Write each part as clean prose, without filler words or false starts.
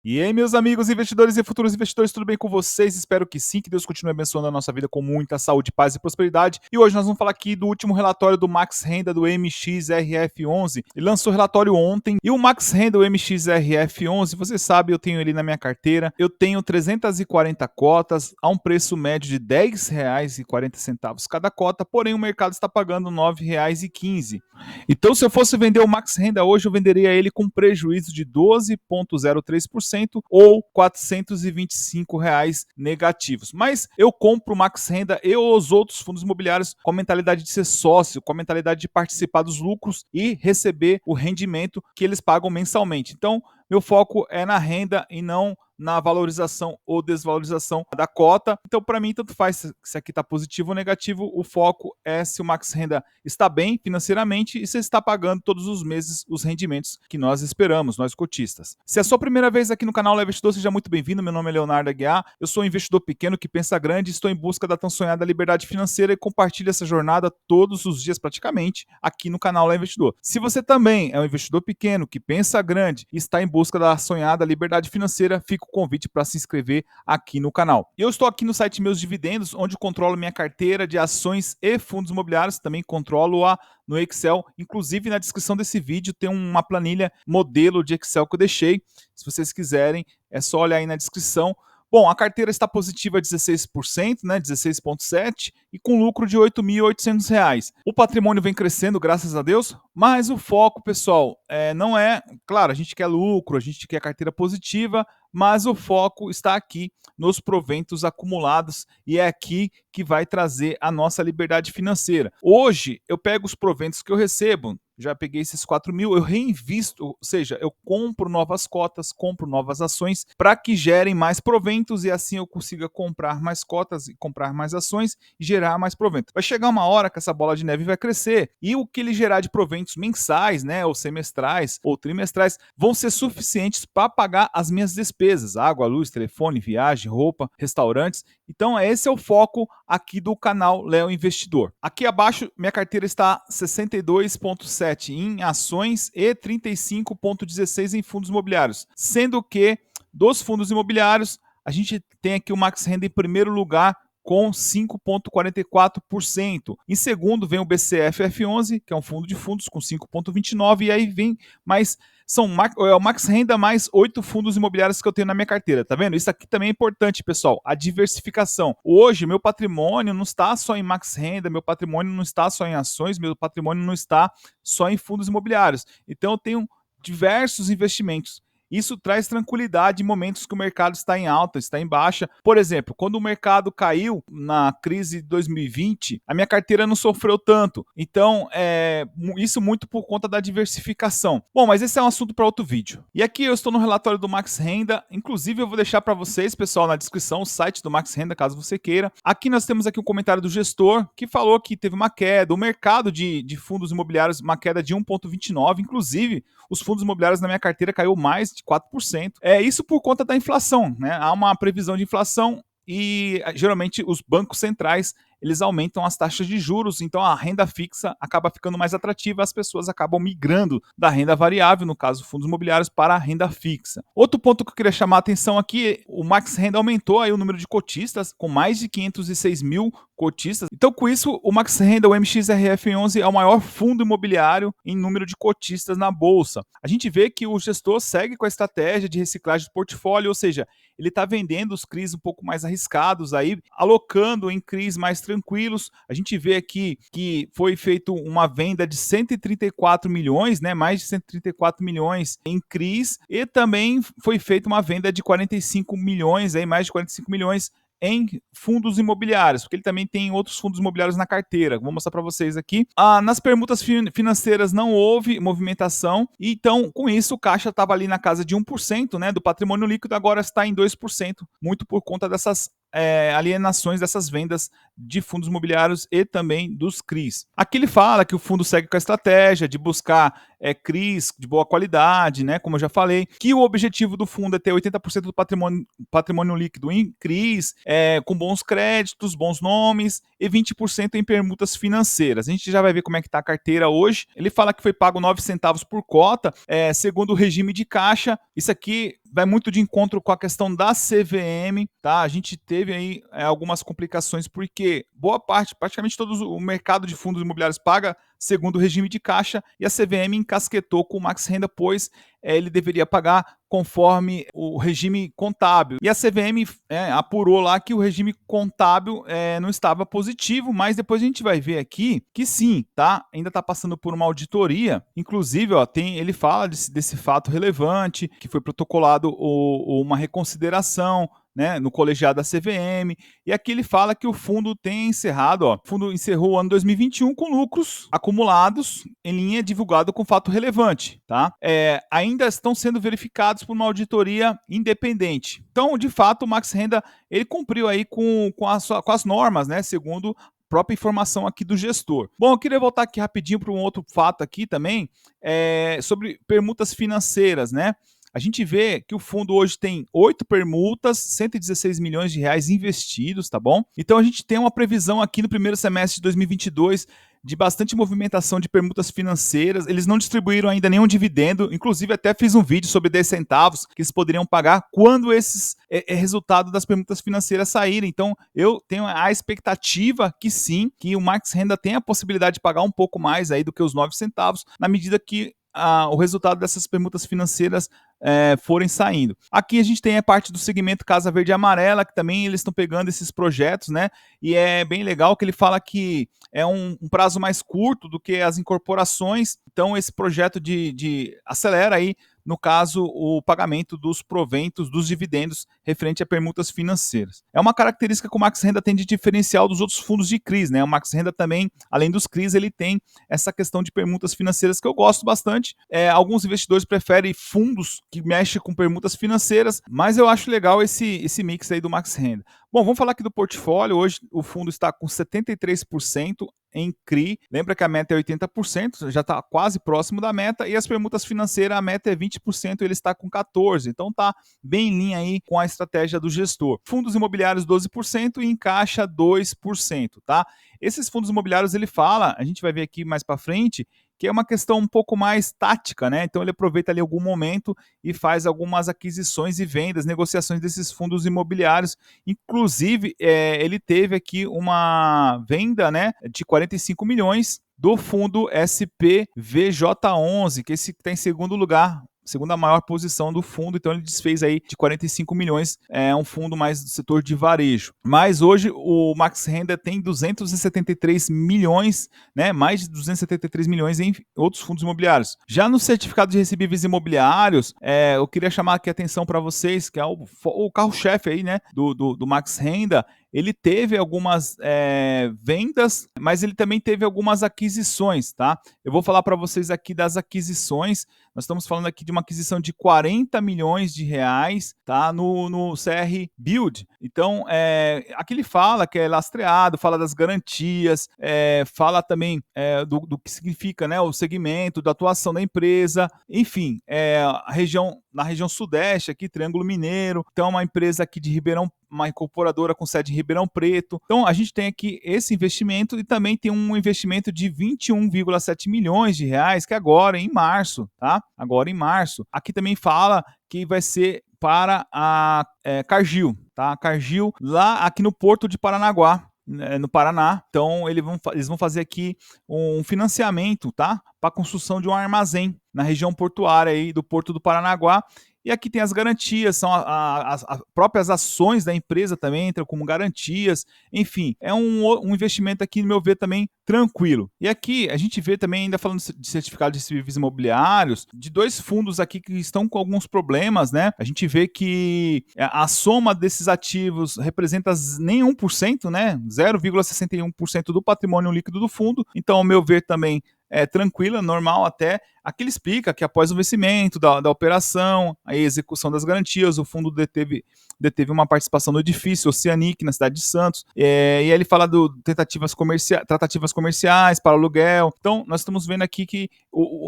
E aí, meus amigos investidores e futuros investidores, tudo bem com vocês? Espero que sim, que Deus continue abençoando a nossa vida com muita saúde, paz e prosperidade. E hoje nós vamos falar aqui do último relatório do Max Renda do MXRF11. Ele lançou o relatório ontem. E o Max Renda, o MXRF11, você sabe, eu tenho ele na minha carteira. Eu tenho 340 cotas a um preço médio de R$ 10,40 cada cota, porém o mercado está pagando R$ 9,15. Então, se eu fosse vender o Max Renda hoje, eu venderia ele com prejuízo de 12,03% ou R$ 425 negativos. Mas eu compro o Max Renda e os outros fundos imobiliários com a mentalidade de ser sócio, com a mentalidade de participar dos lucros e receber o rendimento que eles pagam mensalmente. Então, meu foco é na renda e não na valorização ou desvalorização da cota. Então, para mim, tanto faz se aqui está positivo ou negativo, o foco é se o Max Renda está bem financeiramente e se está pagando todos os meses os rendimentos que nós esperamos, nós cotistas. Se é a sua primeira vez aqui no canal Leve Investidor, seja muito bem-vindo. Meu nome é Leonardo Aguiar, eu sou um investidor pequeno que pensa grande, estou em busca da tão sonhada liberdade financeira e compartilho essa jornada todos os dias praticamente aqui no canal Leve Investidor. Se você também é um investidor pequeno que pensa grande e está em busca da sonhada liberdade financeira, fica o convite para se inscrever aqui no canal. Eu estou aqui no site Meus Dividendos, onde controlo minha carteira de ações e fundos imobiliários, também controlo-a no Excel. Inclusive, na descrição desse vídeo tem uma planilha modelo de Excel que eu deixei. Se vocês quiserem, é só olhar aí na descrição. Bom, a carteira está positiva 16%, né, 16,7%, e com lucro de R$ 8.800. O patrimônio vem crescendo, graças a Deus, mas o foco, pessoal, não é... Claro, a gente quer lucro, a gente quer carteira positiva, mas o foco está aqui nos proventos acumulados e é aqui que vai trazer a nossa liberdade financeira. Hoje, eu pego os proventos que eu recebo, já peguei esses 4 mil, eu reinvisto, ou seja, eu compro novas cotas, compro novas ações para que gerem mais proventos e assim eu consiga comprar mais cotas e comprar mais ações e gerar mais proventos. Vai chegar uma hora que essa bola de neve vai crescer e o que ele gerar de proventos mensais, né, ou semestrais ou trimestrais, vão ser suficientes para pagar as minhas despesas, água, luz, telefone, viagem, roupa, restaurantes. Então esse é o foco aqui do canal Léo Investidor. Aqui abaixo minha carteira está 62,7 em ações e 35,16 em fundos imobiliários, sendo que dos fundos imobiliários a gente tem aqui o Max Renda em primeiro lugar com 5,44%. Em segundo vem o BCF-F11, que é um fundo de fundos com 5,29%, e aí vem mais... É o Max Renda mais 8 fundos imobiliários que eu tenho na minha carteira, tá vendo? Isso aqui também é importante, pessoal, a diversificação. Hoje, meu patrimônio não está só em Max Renda, meu patrimônio não está só em ações, meu patrimônio não está só em fundos imobiliários. Então, eu tenho diversos investimentos. Isso traz tranquilidade em momentos que o mercado está em alta, está em baixa. Por exemplo, quando o mercado caiu na crise de 2020, a minha carteira não sofreu tanto. Então, isso muito por conta da diversificação. Bom, mas esse é um assunto para outro vídeo. E aqui eu estou no relatório do Max Renda. Inclusive, eu vou deixar para vocês, pessoal, na descrição, o site do Max Renda, caso você queira. Aqui nós temos aqui um comentário do gestor que falou que teve uma queda. O mercado de fundos imobiliários, uma queda de 1,29%. Inclusive, os fundos imobiliários na minha carteira caiu mais de 4%. Isso por conta da inflação, né? Há uma previsão de inflação e geralmente os bancos centrais eles aumentam as taxas de juros, então a renda fixa acaba ficando mais atrativa, as pessoas acabam migrando da renda variável, no caso fundos imobiliários, para a renda fixa. Outro ponto que eu queria chamar a atenção aqui, o Max Renda aumentou aí o número de cotistas, com mais de 506 mil cotistas. Então, com isso, o Max Renda, o MXRF11, é o maior fundo imobiliário em número de cotistas na Bolsa. A gente vê que o gestor segue com a estratégia de reciclagem do portfólio, ou seja, ele está vendendo os CRIs um pouco mais arriscados, aí, alocando em CRIs mais tranquilos. A gente vê aqui que foi feita uma venda de 134 milhões, né, mais de 134 milhões em CRIs, e também foi feita uma venda de 45 milhões, aí, mais de 45 milhões em fundos imobiliários, porque ele também tem outros fundos imobiliários na carteira. Vou mostrar para vocês aqui. Nas permutas financeiras não houve movimentação, e então com isso o caixa estava ali na casa de 1%, né, do patrimônio líquido, agora está em 2%, muito por conta dessas alienações, dessas vendas de fundos imobiliários e também dos CRIs. Aqui ele fala que o fundo segue com a estratégia de buscar CRIs de boa qualidade, né, como eu já falei, que o objetivo do fundo é ter 80% do patrimônio líquido em CRIs, com bons créditos, bons nomes e 20% em permutas financeiras. A gente já vai ver como é que está a carteira hoje. Ele fala que foi pago 9 centavos por cota, segundo o regime de caixa. Isso aqui vai muito de encontro com a questão da CVM, tá? A gente teve aí algumas complicações porque boa parte, praticamente todo o mercado de fundos imobiliários paga segundo o regime de caixa e a CVM encasquetou com o Max Renda, pois ele deveria pagar conforme o regime contábil. E a CVM apurou lá que o regime contábil não estava positivo, mas depois a gente vai ver aqui que sim, tá? Ainda está passando por uma auditoria. Inclusive, ele fala desse fato relevante, que foi protocolado uma reconsideração, né, no colegiado da CVM, e aqui ele fala que o fundo tem encerrado, o fundo encerrou o ano 2021 com lucros acumulados em linha divulgado com fato relevante, tá? Ainda estão sendo verificados por uma auditoria independente. Então, de fato, o Max Renda, ele cumpriu aí com as normas, né, segundo própria informação aqui do gestor. Bom, eu queria voltar aqui rapidinho para um outro fato aqui também, sobre permutas financeiras, né? A gente vê que o fundo hoje tem 8 permutas, 116 milhões de reais investidos, tá bom? Então a gente tem uma previsão aqui no primeiro semestre de 2022 de bastante movimentação de permutas financeiras. Eles não distribuíram ainda nenhum dividendo, inclusive até fiz um vídeo sobre 10 centavos que eles poderiam pagar quando esses resultado das permutas financeiras saírem. Então eu tenho a expectativa que sim, que o Max Renda tem a possibilidade de pagar um pouco mais aí do que os 9 centavos, na medida que o resultado dessas permutas financeiras forem saindo. Aqui a gente tem a parte do segmento Casa Verde e Amarela, que também eles estão pegando esses projetos, né? E é bem legal que ele fala que é um prazo mais curto do que as incorporações. Então esse projeto de acelera aí, no caso, o pagamento dos proventos, dos dividendos referente a permutas financeiras. É uma característica que o Max Renda tem de diferencial dos outros fundos de CRIs, né? O Max Renda também, além dos CRIs, ele tem essa questão de permutas financeiras que eu gosto bastante. Alguns investidores preferem fundos que mexem com permutas financeiras, mas eu acho legal esse mix aí do Max Renda. Bom, vamos falar aqui do portfólio. Hoje o fundo está com 73% em CRI. Lembra que a meta é 80%, já está quase próximo da meta. E as permutas financeiras, a meta é 20%, ele está com 14%. Então está bem em linha aí com a estratégia do gestor. Fundos imobiliários 12% e em caixa 2%, tá? Esses fundos imobiliários, ele fala, a gente vai ver aqui mais para frente, que é uma questão um pouco mais tática, né? Então ele aproveita ali algum momento e faz algumas aquisições e vendas, negociações desses fundos imobiliários. Inclusive, ele teve aqui uma venda, né, de 45 milhões do fundo SPVJ11, que esse está em segundo lugar, segunda maior posição do fundo, então ele desfez aí de 45 milhões, um fundo mais do setor de varejo. Mas hoje o Max Renda tem 273 milhões, né, mais de 273 milhões em outros fundos imobiliários. Já no certificado de recebíveis imobiliários, eu queria chamar aqui a atenção para vocês, que é o carro-chefe aí, né, do Max Renda. Ele teve algumas vendas, mas ele também teve algumas aquisições, tá? Eu vou falar para vocês aqui das aquisições. Nós estamos falando aqui de uma aquisição de 40 milhões de reais, tá? No CR Build. Então, aqui ele fala que é lastreado, fala das garantias, fala também do que significa, né, o segmento, da atuação da empresa, enfim, na região sudeste, aqui, Triângulo Mineiro. Então, é uma empresa aqui de Ribeirão, uma incorporadora com sede em Ribeirão Preto. Então, a gente tem aqui esse investimento e também tem um investimento de 21,7 milhões de reais, que é agora em março, tá? Agora em março. Aqui também fala que vai ser para a Cargill, tá? Cargill, lá aqui no Porto de Paranaguá, no Paraná. Então, eles vão fazer aqui um financiamento, tá? Para a construção de um armazém na região portuária aí do Porto do Paranaguá. E aqui tem as garantias, são as próprias ações da empresa também entram como garantias. Enfim, é um investimento aqui, no meu ver, também tranquilo. E aqui a gente vê também, ainda falando de certificado de serviços imobiliários, de 2 fundos aqui que estão com alguns problemas, né? A gente vê que a soma desses ativos representa nem 1%, né? 0,61% do patrimônio líquido do fundo. Então, ao meu ver, também tranquila, normal até. Aqui ele explica que após o vencimento da operação, a execução das garantias, o fundo deteve uma participação no edifício Oceanic, na cidade de Santos, e aí ele fala do tratativas comerciais para aluguel. Então, nós estamos vendo aqui que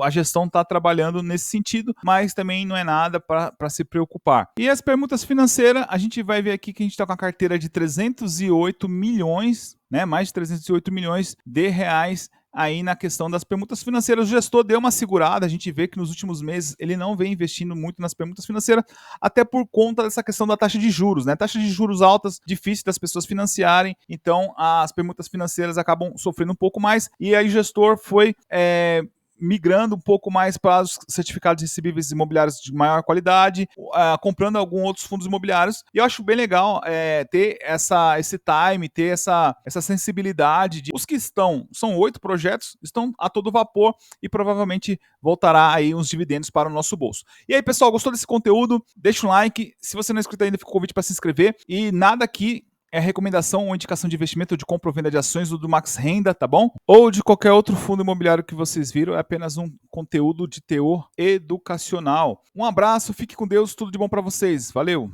a gestão está trabalhando nesse sentido, mas também não é nada para se preocupar. E as permutas financeiras, a gente vai ver aqui que a gente está com a carteira de 308 milhões, né, mais de 308 milhões de reais aí na questão das permutas financeiras. O gestor deu uma segurada, a gente vê que nos últimos meses ele não vem investindo muito nas permutas financeiras, até por conta dessa questão da taxa de juros, né? Taxa de juros altas, difícil das pessoas financiarem, então as permutas financeiras acabam sofrendo um pouco mais, e aí o gestor foi migrando um pouco mais para os certificados recebíveis imobiliários de maior qualidade, comprando alguns outros fundos imobiliários. E eu acho bem legal ter esse time, ter essa sensibilidade. Os que são 8 projetos, estão a todo vapor e provavelmente voltará aí uns dividendos para o nosso bolso. E aí, pessoal, gostou desse conteúdo? Deixa um like. Se você não é inscrito ainda, fica o convite para se inscrever. E nada aqui é recomendação ou indicação de investimento ou de compra ou venda de ações do Max Renda, tá bom? Ou de qualquer outro fundo imobiliário que vocês viram, é apenas um conteúdo de teor educacional. Um abraço, fique com Deus, tudo de bom para vocês. Valeu!